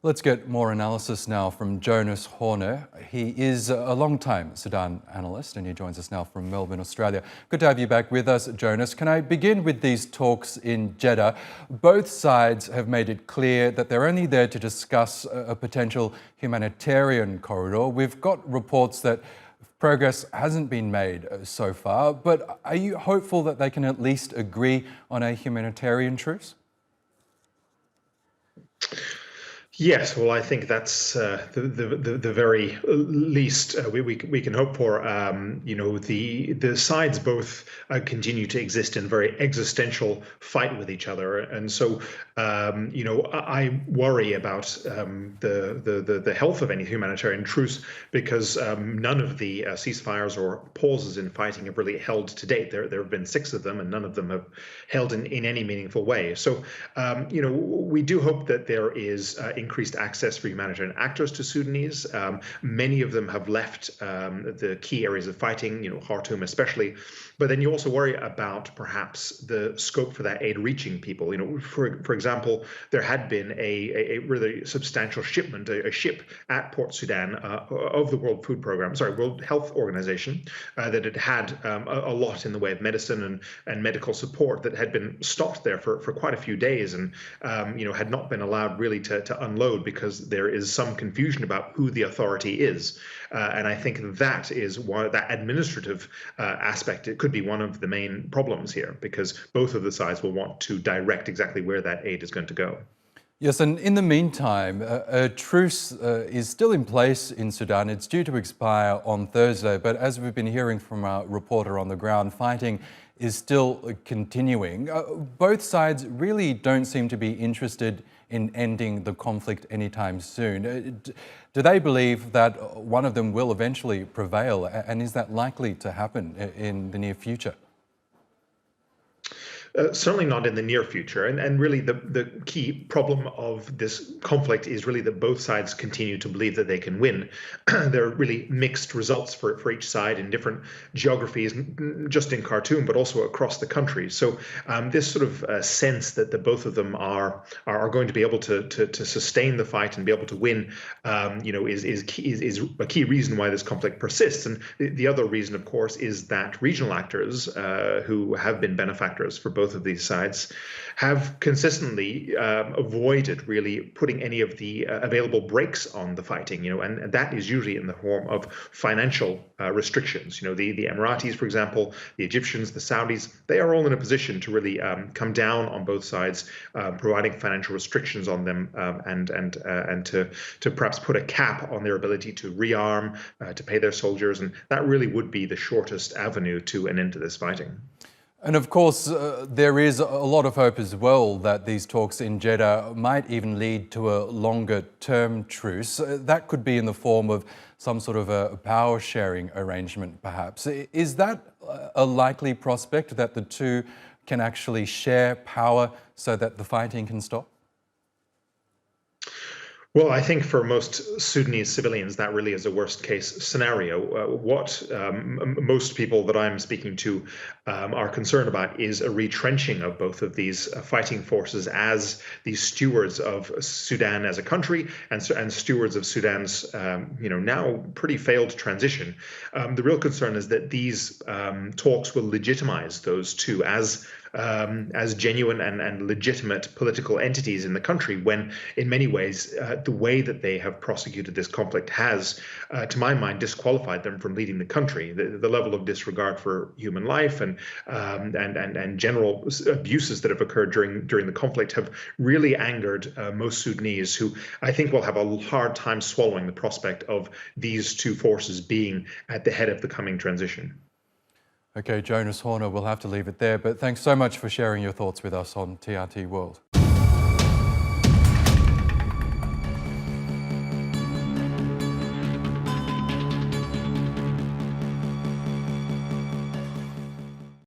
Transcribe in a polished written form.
Let's get more analysis now from Jonas Horner. He is a long-time Sudan analyst and he joins us now from Melbourne, Australia. Good to have you back with us, Jonas. Can I begin with these talks in Jeddah? Both sides have made it clear that they're only there to discuss a potential humanitarian corridor. We've got reports that progress hasn't been made so far, but are you hopeful that they can at least agree on a humanitarian truce? Yes, well, I think that's the very least we can hope for. The sides both continue to exist in a very existential fight with each other, and so I worry about the health of any humanitarian truce because none of the ceasefires or pauses in fighting have really held to date. There have been 6 of them, and none of them have held in any meaningful way. So we do hope that there is increased access for humanitarian actors to Sudanese. Many of them have left the key areas of fighting, Khartoum especially. But then you also worry about perhaps the scope for that aid reaching people. For example, there had been a really substantial shipment, a ship at Port Sudan of the World Health Organization that had a lot in the way of medicine and medical support that had been stopped there for quite a few days and had not been allowed really to unload because there is some confusion about who the authority is. And I think that is that administrative aspect. It could be one of the main problems here because both of the sides will want to direct exactly where that aid is going to go. Yes, and in the meantime, a truce is still in place in Sudan. It's due to expire on Thursday, but as we've been hearing from our reporter on the ground, fighting is still continuing. Both sides really don't seem to be interested in ending the conflict anytime soon. Do they believe that one of them will eventually prevail, and is that likely to happen in the near future? Certainly not in the near future. And really the key problem of this conflict is really that both sides continue to believe that they can win. There are really mixed results for each side in different geographies, just in Khartoum, but also across the country. So this sort of sense that the both of them are going to be able to sustain the fight and be able to win, is a key reason why this conflict persists. And the other reason, of course, is that regional actors who have been benefactors for both of these sides have consistently avoided really putting any of the available brakes on the fighting, and that is usually in the form of financial restrictions. The Emiratis, for example, the Egyptians, the Saudis, they are all in a position to really come down on both sides, providing financial restrictions on them and to perhaps put a cap on their ability to rearm, to pay their soldiers, and that really would be the shortest avenue to an end to this fighting. And of course, there is a lot of hope as well that these talks in Jeddah might even lead to a longer-term truce. That could be in the form of some sort of a power-sharing arrangement, perhaps. Is that a likely prospect, that the two can actually share power so that the fighting can stop? Well, I think for most Sudanese civilians, that really is a worst-case scenario. What most people that I'm speaking to are concerned about is a retrenching of both of these fighting forces as the stewards of Sudan as a country and stewards of Sudan's, now pretty failed transition. The real concern is that these talks will legitimize those two as genuine and legitimate political entities in the country, when in many ways the way that they have prosecuted this conflict has, to my mind, disqualified them from leading the country. The level of disregard for human life and general abuses that have occurred during the conflict have really angered most Sudanese, who I think will have a hard time swallowing the prospect of these two forces being at the head of the coming transition. Okay, Jonas Horner, we'll have to leave it there, but thanks so much for sharing your thoughts with us on TRT World.